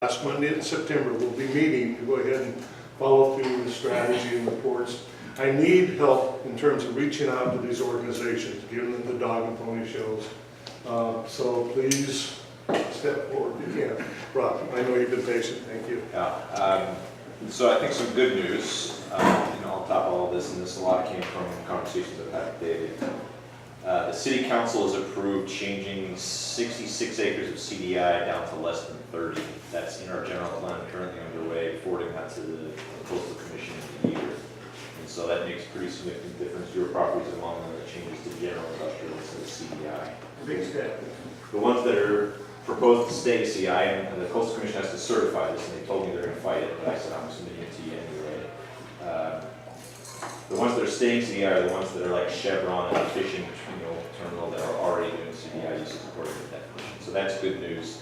Last Monday in September, we'll be meeting to go ahead and follow through the strategy and reports. I need help in terms of reaching out to these organizations, giving them the dog and pony shows. So please step forward if you can. Rob, I know you've been patient, thank you. Yeah. So I think some good news, on top of all this, and this a lot came from conversations I've had with David. The City Council has approved changing 66 acres of CDI down to less than 30. That's in our general plan currently underway, forwarding that to the Coastal Commission in the year. And so that makes a pretty significant difference. Your properties among them that changes to general industrial instead of CDI. Big step. The ones that are proposed to stay CI, and the Coastal Commission has to certify this, and they told me they're going to fight it, but I said I'm submitting it to you anyway. The ones that are staying CDI are the ones that are like Chevron and a fishing terminal that are already doing CDI uses according to the definition. So that's good news.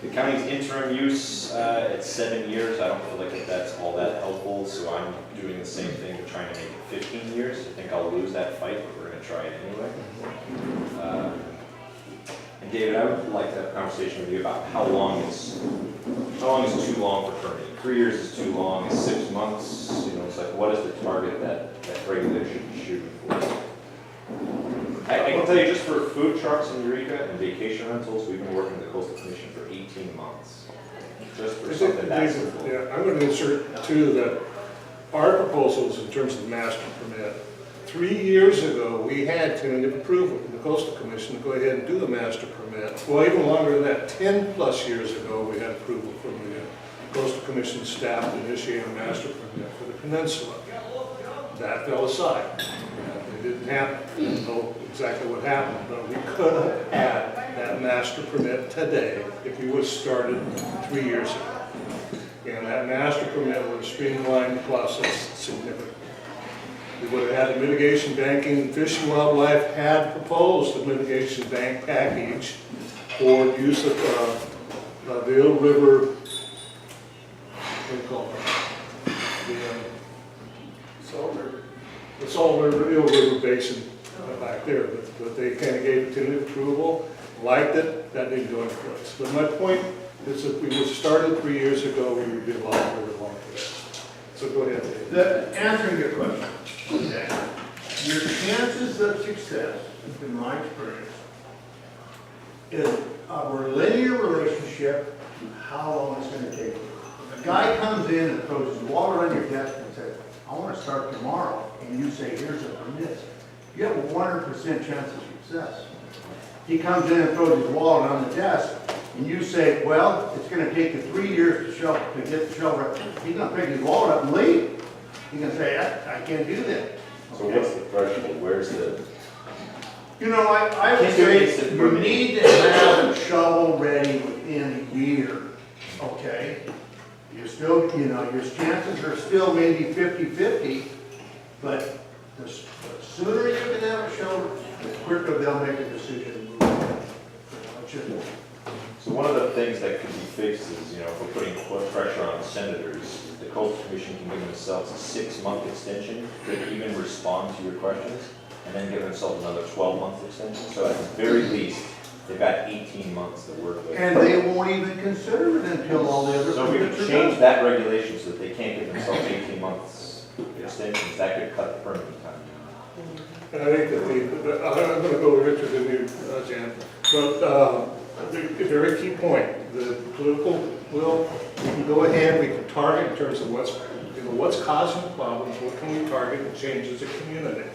The county's interim use at 7 years, I don't feel like that's all that helpful, so I'm doing the same thing, but trying to make it 15 years. I think I'll lose that fight, but we're going to try it anyway. And David, I would like to have a conversation with you about how long is too long for permitting. 3 years is too long. Is 6 months? It's like, what is the target that regulation is shooting for? I can tell you, just for food trucks in Eureka and vacation rentals, we've been working with the Coastal Commission for 18 months. Just for something that simple. Yeah, I'm going to insert too that our proposals in terms of master permit, 3 years ago, we had tentative approval from the Coastal Commission to go ahead and do the master permit. Well, even longer than that, 10 plus years ago, we had approval from the Coastal Commission staff to initiate a master permit for the peninsula. That fell aside. It didn't happen. I don't know exactly what happened, but we could have had that master permit today if we would have started 3 years ago. And that master permit would have streamlined the process significantly. We would have had a mitigation banking. Fish and Wildlife had proposed a mitigation bank package for use of the Eel River, what do you call it? The Salt River, Eel River Basin back there, but they kind of gave tentative approval, liked it, that didn't go into place. But my point is that we would have started 3 years ago, we would be a lot further along this. So go ahead, Dave. Answering your question, okay. Your chances of success, in my experience, is a linear relationship to how long it's going to take. If a guy comes in and throws his water on your desk and says, I want to start tomorrow, and you say, here's a permit, you have a 100% chance of success. He comes in and throws his wallet on the desk, and you say, well, it's going to take you 3 years to get the shovel. He's going to pick his wallet up and leave. He's going to say, I can't do that. So what's the threshold? Where's the... I would say you need to have a shovel ready within a year, okay? You're still, your chances are still maybe 50-50, but the sooner you can have a shovel, the quicker they'll make a decision to move on. So one of the things that could be fixed is, if we're putting pressure on senators, the Coastal Commission can give themselves a 6-month extension to even respond to your questions, and then give themselves another 12-month extension. So at the very least, they've got 18 months to work with. And they won't even consider it until all the other. So we could change that regulation so that they can't give themselves 18 months extensions. That could cut the permitting time. And I think that I'm going to go with Richard and you, Jan, but a very key point, the political will, we can go ahead, we can target in terms of what's causing the problems, what can we target and change as a community.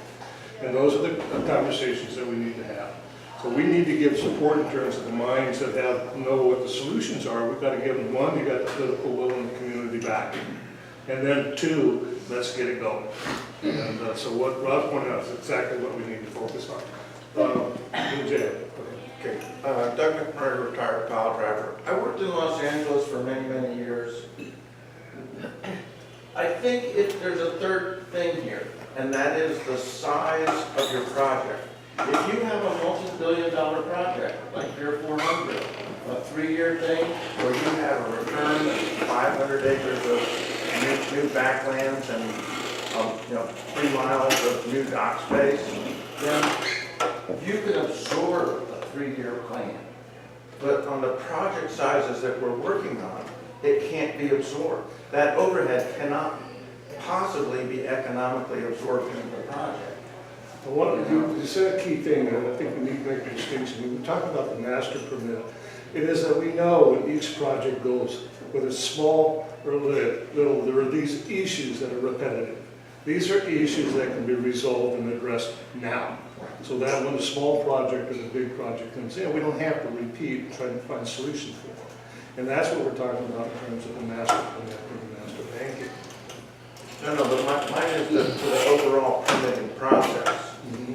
And those are the conversations that we need to have. So we need to give support in terms of the minds that know what the solutions are. We've got to give them, one, you got the political will and the community backing. And then two, let's get it going. And so what Rob pointed out is exactly what we need to focus on. Jay. Okay, Doug McMurray, retired pile driver. I worked in Los Angeles for many, many years. I think there's a third thing here, and that is the size of your project. If you have a multi-billion-dollar project, like Pier 400, a 3-year thing, where you have a return of 500 acres of new backlands and 3 miles of new dock space, then you can absorb a 3-year plan. but on the project sizes that we're working on, it can't be absorbed. That overhead cannot possibly be economically absorbed into the project. You said a key thing, and I think we need to make a distinction. When we talk about the master permit, it is that we know when each project goes, whether it's small or little, there are these issues that are repetitive. These are issues that can be resolved and addressed now. So that when a small project or the big project comes in, we don't have to repeat and try to find solutions for it. And that's what we're talking about in terms of the master permit and the master banking. No, but mine is to the overall permitting process.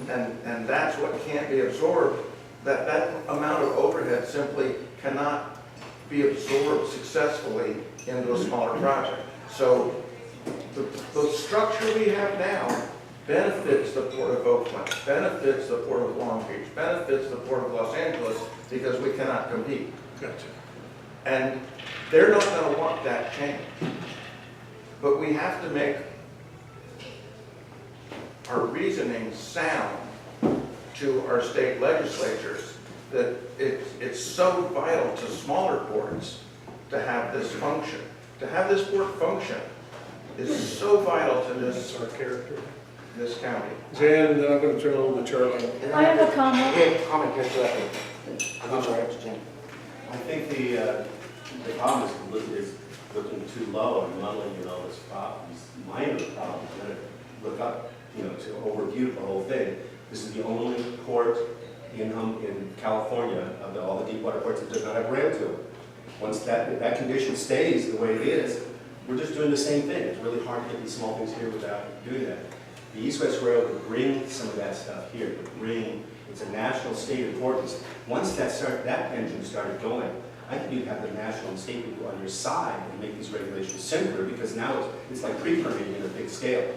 And that's what can't be absorbed. That amount of overhead simply cannot be absorbed successfully into a smaller project. So the structure we have now benefits the Port of Oakland, benefits the Port of Long Beach, benefits the Port of Los Angeles because we cannot compete. Gotcha. And they're not going to want that change. But we have to make our reasoning sound to our state legislatures that it's so vital to smaller ports to have this function. To have this port function is so vital to That's our character. this county. Jan, and then I'm going to turn it over to Charlie. I have a comment. We have a comment here too. I'm sorry, it's Jim. I think the problem is looking too low and muddling in all these problems, minor problems, and then look up, to overview the whole thing. This is the only port in California of all the deep water ports that does not have rail to it. Once that condition stays the way it is, we're just doing the same thing. It's really hard to get these small things here without doing that. The East-West Rail would bring some of that stuff here. It's a national state importance. Once that engine started going, I think you'd have the national and state people on your side and make these regulations simpler, because now it's like pre-permitting in a big scale.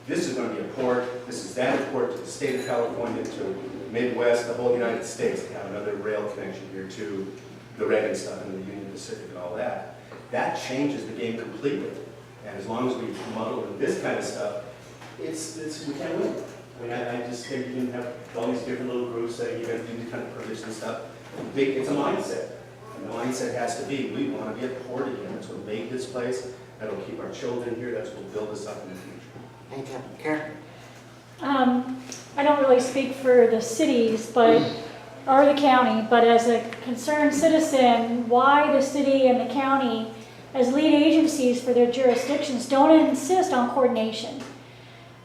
This is going to be a port, this is that important to the state of California, to the Midwest, the whole United States, to have another rail connection here to the Reagan stuff and the Union Pacific and all that. That changes the game completely. And as long as we muddle with this kind of stuff, we can't win. I mean, I just think you can have all these different little groups saying you're going to do these kind of permits and stuff. It's a mindset. And the mindset has to be, we want to be a port again. That's what made this place. That'll keep our children here. That's what will build us up in the future. Thank you. Karen? I don't really speak for the cities, or the county, but as a concerned citizen, why the city and the county, as lead agencies for their jurisdictions, don't insist on coordination.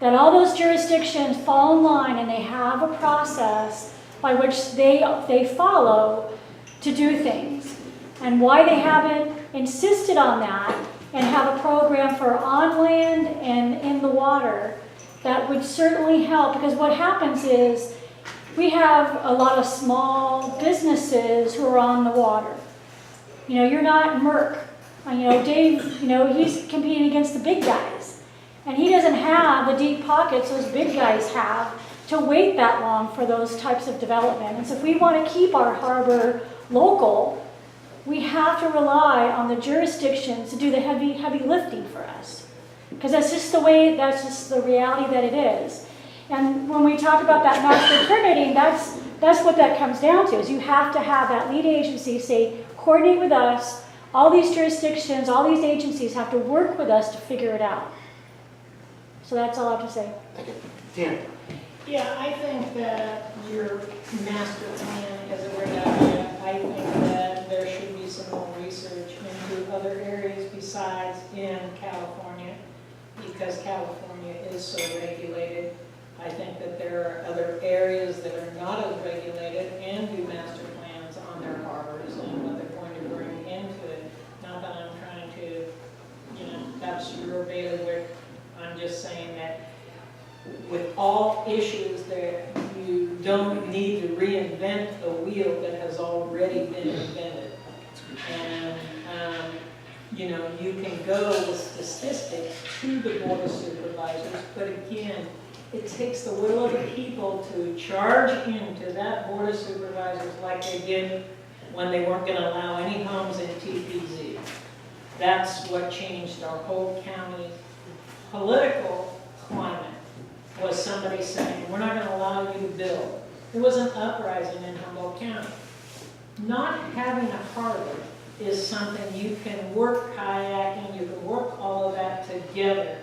That all those jurisdictions fall in line and they have a process by which they follow to do things. And why they haven't insisted on that and have a program for on land and in the water, that would certainly help, because what happens is we have a lot of small businesses who are on the water. You're not Merck. Dave, he's competing against the big guys. And he doesn't have the deep pockets those big guys have to wait that long for those types of development. And so if we want to keep our harbor local, we have to rely on the jurisdictions to do the heavy lifting for us. Because that's just the reality that it is. And when we talk about that master permitting, that's what that comes down to, is you have to have that lead agency say, coordinate with us. All these jurisdictions, all these agencies have to work with us to figure it out. So that's all I have to say. Thank you. Tina? Yeah, I think that your master plan is a great idea. I think that there should be some more research into other areas besides in California, because California is so regulated. I think that there are other areas that are not as regulated and do master plans on their harbors and what they're going to bring into it. Not that I'm trying to, that's your bailiwick. I'm just saying that with all issues that you don't need to reinvent the wheel that has already been invented. And, you can go with statistics to the Board of Supervisors, but again, it takes the will of the people to charge into that Board of Supervisors like they did when they weren't going to allow any homes in TPZ. That's what changed our whole county political climate, was somebody saying, we're not going to allow you to build. There was an uprising in Humboldt County. not having a harbor is something you can work kayaking, you can work all of that together,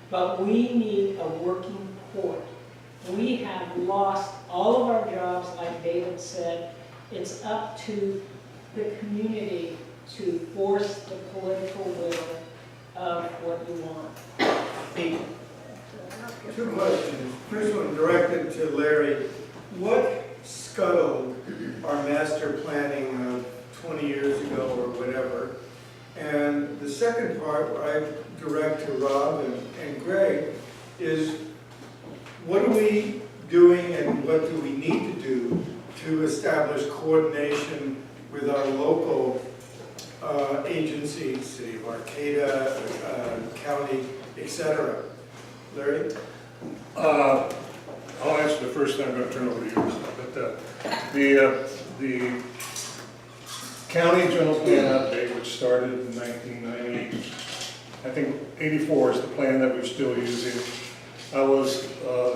but we need a working port. We have lost all of our jobs, like David said. It's up to the community to force the political will of what you want. Pete? Two questions. First one directed to Larry. What scuttled our master planning of 20 years ago or whatever? And the second part, where I direct to Rob and Greg, is what are we doing and what do we need to do to establish coordination with our local agencies, City of Arcata, county, etc.? Larry? I'll answer the first, then I'm going to turn over to you. But the county general plan update, which started in 1990, I think 84 is the plan that we're still using. I was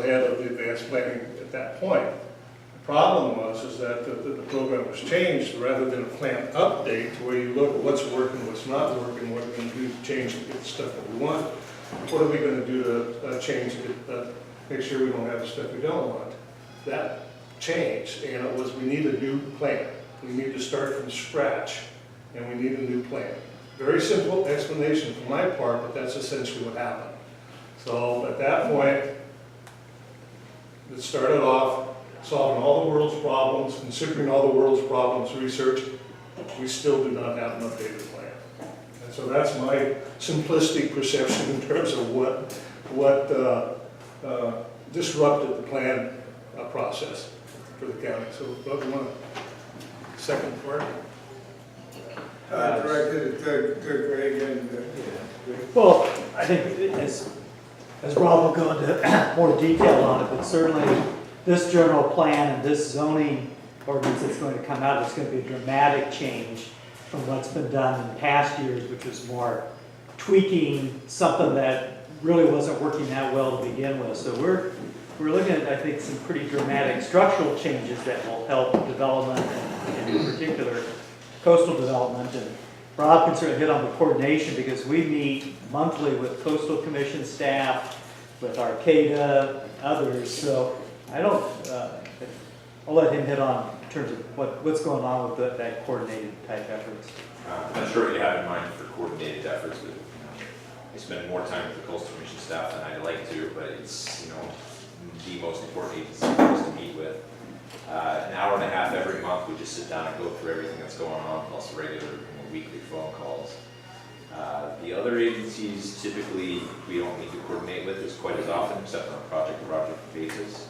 head of the advanced planning at that point. The problem was that the program was changed rather than a plan update to where you look at what's working, what's not working, what we're going to do to change to get the stuff that we want. What are we going to do to change to make sure we don't have the stuff we don't want? That changed, and it was we need a new plan. We need to start from scratch, and we need a new plan. Very simple explanation from my part, but that's essentially what happened. So at that point, it started off solving all the world's problems, considering all the world's problems, research. We still do not have an updated plan. And so that's my simplistic perception in terms of what disrupted the plan process for the county. So, Bob, you want a second part? Directed to Greg and Well, I think as Rob will go into more detail on it, but certainly this general plan and this zoning ordinance that's going to come out is going to be a dramatic change from what's been done in past years, which was more tweaking something that really wasn't working that well to begin with. So we're looking at, I think, some pretty dramatic structural changes that will help development and in particular coastal development. And Rob can certainly hit on the coordination because we meet monthly with Coastal Commission staff, with Arcata, others. So I don't, I'll let him hit on in terms of what's going on with that coordinated type efforts. I'm not sure what you have in mind for coordinated efforts, but I spend more time with the Coastal Commission staff than I'd like to, but it's, the most important agency for us to meet with. An hour and a half every month, we just sit down and go through everything that's going on, plus regular weekly phone calls. The other agencies, typically, we don't need to coordinate with as quite as often, except on a project-to-project basis.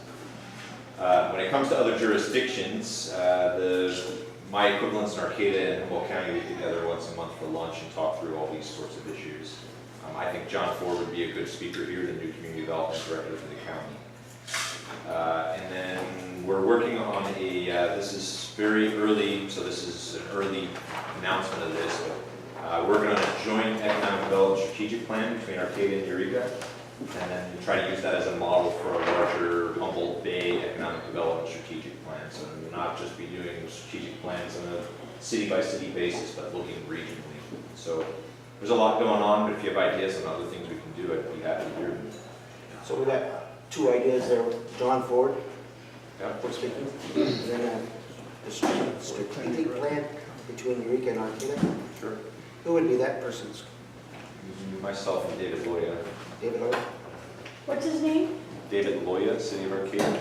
When it comes to other jurisdictions, my equivalents in Arcata and Humboldt County get together once a month for lunch and talk through all these sorts of issues. I think John Ford would be a good speaker here, the new community development director for the county. And then we're working on this is very early, so this is an early announcement of this, but working on a joint economic development strategic plan between Arcata and Eureka, and then try to use that as a model for a larger Humboldt Bay economic development strategic plan. So we'll not just be doing strategic plans on a city-by-city basis, but looking regionally. So there's a lot going on, but if you have ideas on other things we can do, I'd be happy to hear them. So we got two ideas there, John Ford, Yeah. for speaking, and then the strategic plan between Eureka and Arcata. Sure. Who would be that person's? Myself and David Loya. David Owen? What's his name? David Loya, City of Arcata.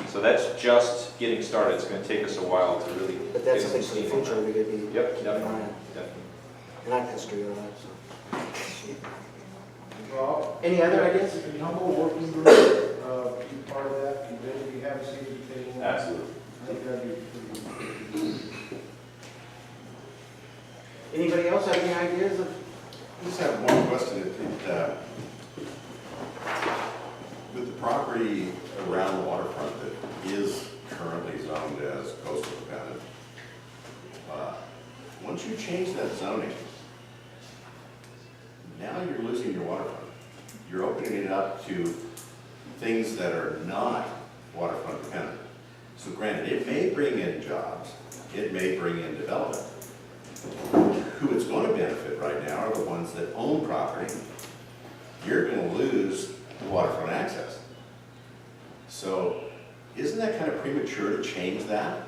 So that's just getting started. It's going to take us a while to really But that's get something some for the steam on future that. we could be Yep, keeping an eye definitely, on. definitely. And I history of that, so. Rob, Any other ideas? the Humboldt working group, be part of that, and then we have a seat at the table. Absolutely. I think that'd be pretty good. Anybody else have any ideas of? I just have one question. With the property around the waterfront that is currently zoned as coastal dependent, once you change that zoning, now you're losing your waterfront. You're opening it up to things that are not waterfront dependent. So granted, it may bring in jobs, it may bring in development. Who it's going to benefit right now are the ones that own property. You're going to lose the waterfront access. So isn't that kind of premature to change that?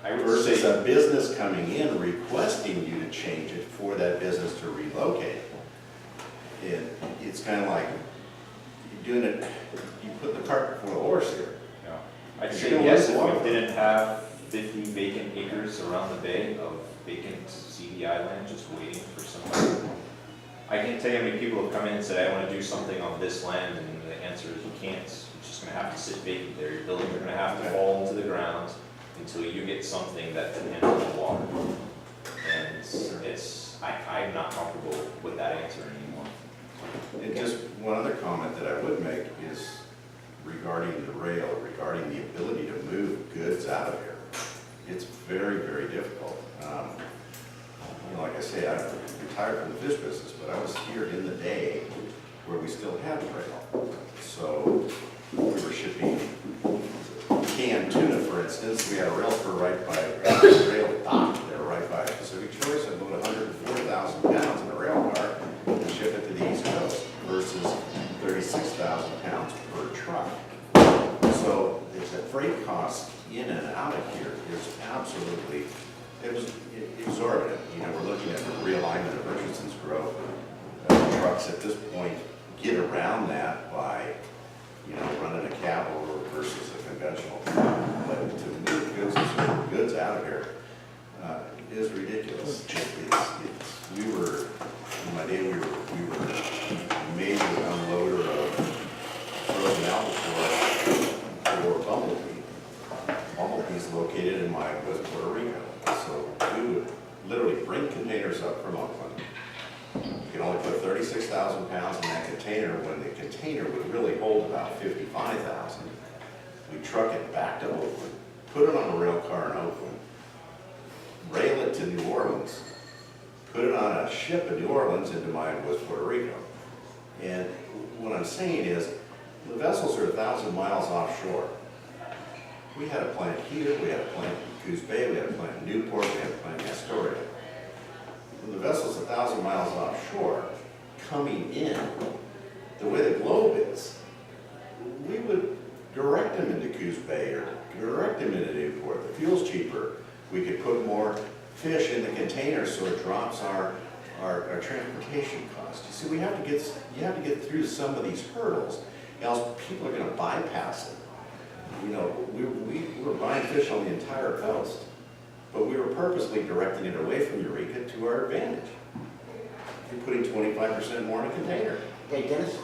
I would Versus say, a business coming in requesting you to change it for that business to relocate. It's kind of like you're doing it, you put the cart before the horse here. I'd You're say gonna yes, lose if water. we didn't have 50 vacant acres around the bay of vacant CDI land just waiting for somebody. I can't tell you how many people have come in and said, I want to do something on this land, and the answer is you can't. You're just going to have to sit vacant there. Your buildings are going to have to fall into the ground until you get something that can handle the water. And I'm not comfortable with that answer anymore. And just one other comment that I would make is regarding the rail, regarding the ability to move goods out of here. It's very, very difficult. You know, like I say, I retired from the fish business, but I was here in the day where we still had the rail. So we were shipping canned tuna, for instance. We had a rail spur right by rail dock there, right by Pacific Choice. I load 104,000 pounds in a rail car and ship it to the East Coast versus 36,000 pounds per truck. So the freight cost in and out of here is absolutely, it was exorbitant. You know, we're looking at the realignment of Richardson's Grove. Trucks at this point get around that by, you know, running a cab over versus a conventional. But to move goods out of here is ridiculous. We were, in my day, we were a major unloader of frozen albacore for Bumblebee. Bumblebee's located in my West Puerto Rico. So we would literally bring containers up from Oakland. You can only put 36,000 pounds in that container when the container would really hold about 55,000. We truck it back to Oakland, put it on a rail car in Oakland, rail it to New Orleans, put it on a ship in New Orleans into my West Puerto Rico. And what I'm saying is, the vessels are 1,000 miles offshore. We had a plant here, we had a plant in Coos Bay, we had a plant in Newport, we had a plant in Astoria. When the vessel's 1,000 miles offshore, coming in, the way the globe is, we would direct them into Coos Bay or direct them into Newport. The fuel's cheaper. We could put more fish in the container so it drops our transportation cost. You see, you have to get through some of these hurdles, else people are going to bypass it. You know, we were buying fish on the entire coast, but we were purposely directing it away from Eureka to our advantage. You're putting 25% more in a container. Okay, Dennis?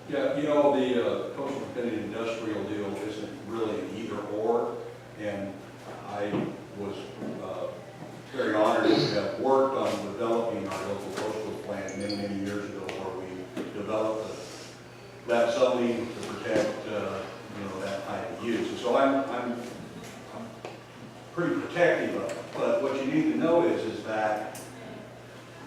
Yeah, you know, the coastal dependent industrial deal isn't really an either or, and I was very honored to have worked on developing our local coastal plan many, many years ago, where we developed that zoning to protect, that type of use. And so I'm pretty protective of it. But what you need to know is that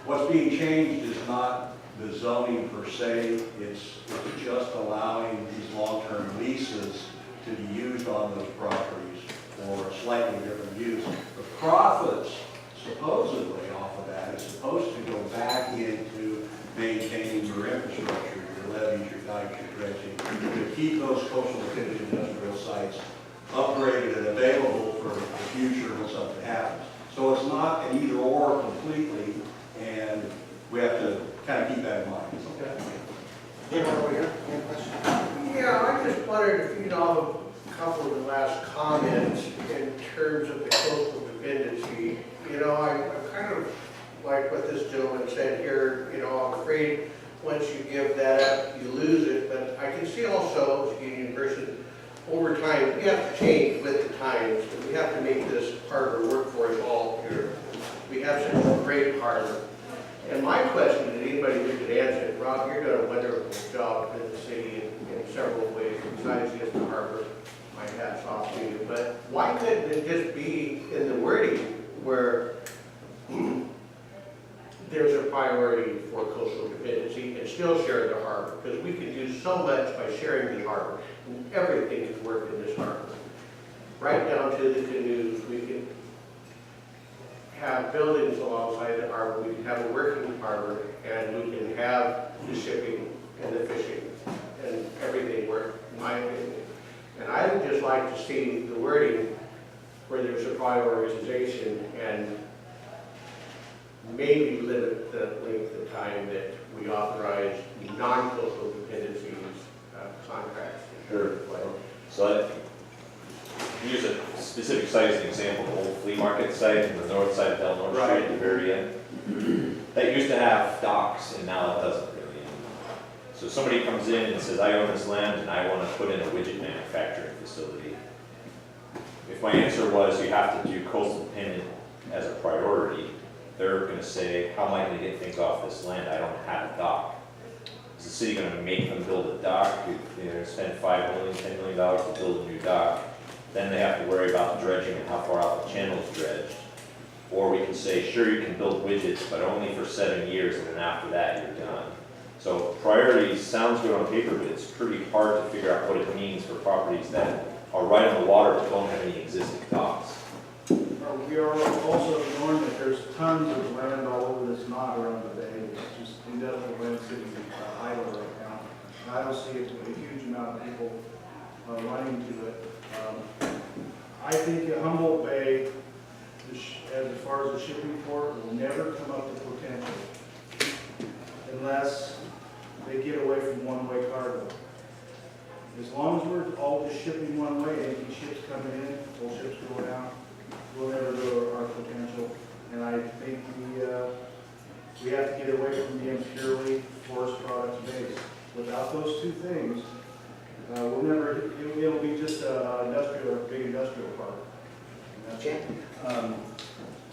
what's being changed is not the zoning per se, it's just allowing these long-term leases to be used on those properties for a slightly different use. The profits supposedly off of that is supposed to go back into maintaining your infrastructure, your levees, your dikes, your dredging, to keep those coastal dependent industrial sites upgraded and available for the future when something happens. So it's not an either or completely, and we have to kind of keep that in mind. Okay. Anyone over here? Any questions? Yeah, I just wondered if you know a couple of the last comments in terms of the coastal dependency. You know, I kind of like what this gentleman said here. You know, I'm afraid once you give that up, you lose it. But I can see also, as a union person, over time, we have to change with the times. And we have to make this harbor work for us all here. We have such a great harbor. And my question, and anybody who could answer it, Rob, you're doing a wonderful job in the city in several ways, besides just the harbor. My hat's off to you. But why couldn't it just be in the wording where there's a priority for coastal dependency and still share the harbor? Because we can do so much by sharing the harbor. And everything can work in this harbor. Right down to the canoes. We can have buildings alongside the harbor, we can have a working harbor, and we can have the shipping and the fishing and everything work, in my opinion. And I would just like to see the wording where there's a prioritization and maybe limit the length of time that we authorize non-coastal dependencies contracts. Sure. So use a specific site as an example, the old flea market site on the north side of Del Norte Street at the very end. That used to have docks, and now it doesn't really anymore. So somebody comes in and says, I own this land and I want to put in a widget manufacturing facility. If my answer was you have to do coastal dependent as a priority, they're going to say, how am I going to get things off this land? I don't have a dock. Is the city going to make them build a dock? They're going to spend $5 million, $10 million to build a new dock. Then they have to worry about the dredging and how far out the channel is dredged. Or we can say, sure, you can build widgets, but only for 7 years, and then after that, you're done. So priorities sounds good on paper, but it's pretty hard to figure out what it means for properties that are right on the water but don't have any existing docks. We are also ignoring that there's tons of land all over this knot around the bay. It's just industrial land sitting idle right now. And I don't see it with a huge amount of people running to it. I think Humboldt Bay, as far as the shipping port, will never come up to potential unless they get away from one-way cargo. As long as we're all just shipping one way, empty ships coming in, full ships going out, we'll never go to our potential. And I think we have to get away from being purely forest products based. Without those two things, we'll never, it'll be just a big industrial park.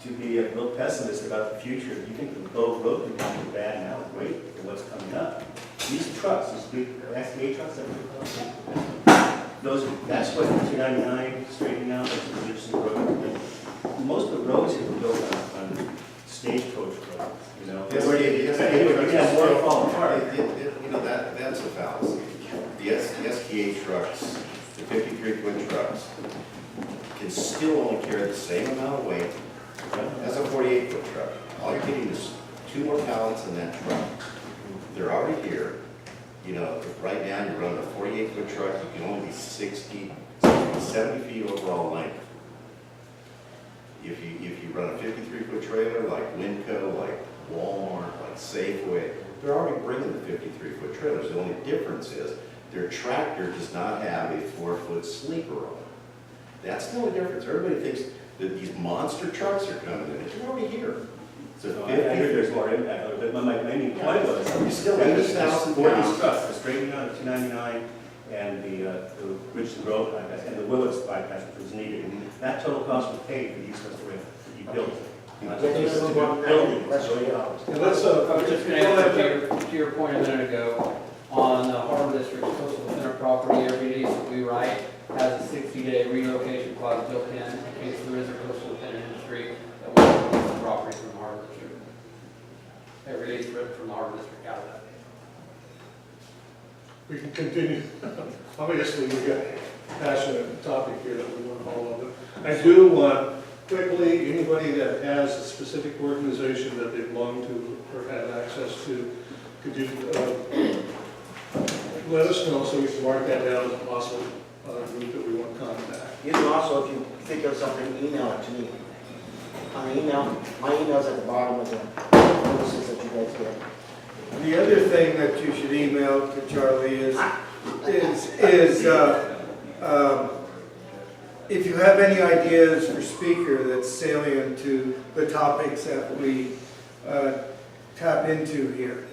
To be a real pessimist about the future, you think the Bow Road conditions are bad now, wait for what's coming up. These trucks, these big SDA trucks that that's what 299 straightening out, that's the Gibson Road. Most of the roads here were built on stagecoach roads, you know. Yes, You can have more fall apart. You know, that's a fallacy. The STA trucks, the 53-foot trucks, can still only carry the same amount of weight as a 48-foot truck. All you're getting is 2 more pallets in that truck. They're already here. You know, if right now you're running a 48-foot truck, you can only be 70 feet overall length. If you run a 53-foot trailer like Winco, like Walmart, like Safeway, they're already bringing the 53-foot trailers. The only difference is their tractor does not have a 4-foot sleeper on it. That's the only difference. Everybody thinks that these monster trucks are coming in. They're already here. So I heard there's more impact, but my main point was, You still that need this 1,000 for these pounds. trucks, the straightening out of 299 and the Bridge to Grove bypass and the Willis bypass, which was needed. That total cost was paid for these ones that you built. Not just to building. That's really all. And let's, I was just going to answer to your point a minute ago on the Harbor District's coastal center property. Every lease that we write has a 60-day relocation clause built in case there is a coastal dependent industry that wants to lease the property from the Harbor District. Every lease written from the Harbor District out of that. we can continue. Obviously, we've got a passionate topic here that we want to follow. But I do want, quickly, anybody that has a specific organization that they belong to or have access to, could you let us know so we can mark that down as a possible group that we want to contact. You can also, if you think of something, email it to me. On email, my email's at the bottom of the notices that you guys get. The other thing that you should email to Charlie is if you have any ideas for speaker that's salient to the topics that we tap into here.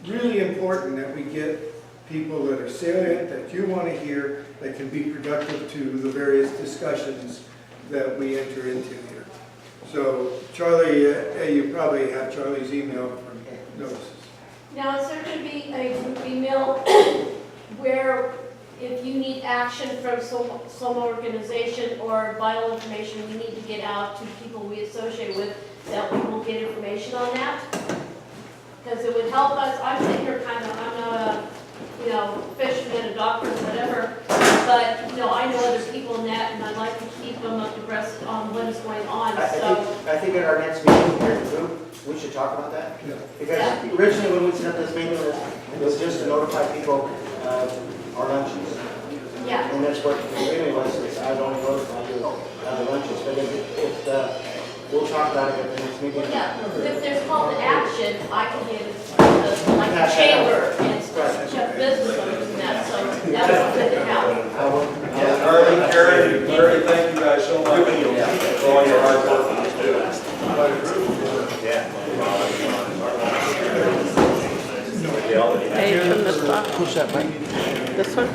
Really important that we get people that are salient, that you want to hear, that can be productive to the various discussions that we enter into here. So Charlie, you probably have Charlie's email for notices. Now, is there going to be a group email where if you need action from some organization or vital information we need to get out to people we associate with, that we will get information on that? Because it would help us. I'm sitting here I'm not a fisherman, a doctor, whatever, but I know other people in that, and I'd like to keep keep them abreast on what is going on, I so. I think at our next meeting here in the group, we should talk about that. Because originally when we set up this meeting, it was just to notify people our lunches. Yeah, And that's what the agreement was, is I don't notify you the lunches. But we'll talk about it at the next meeting. yeah, if there's call to action, I can get it to the, like the chamber and check business on doing that, so that was good to have. Larry, thank you guys so much for all your hard work on this too. Yeah. Hey, from the top. Push that button. This one?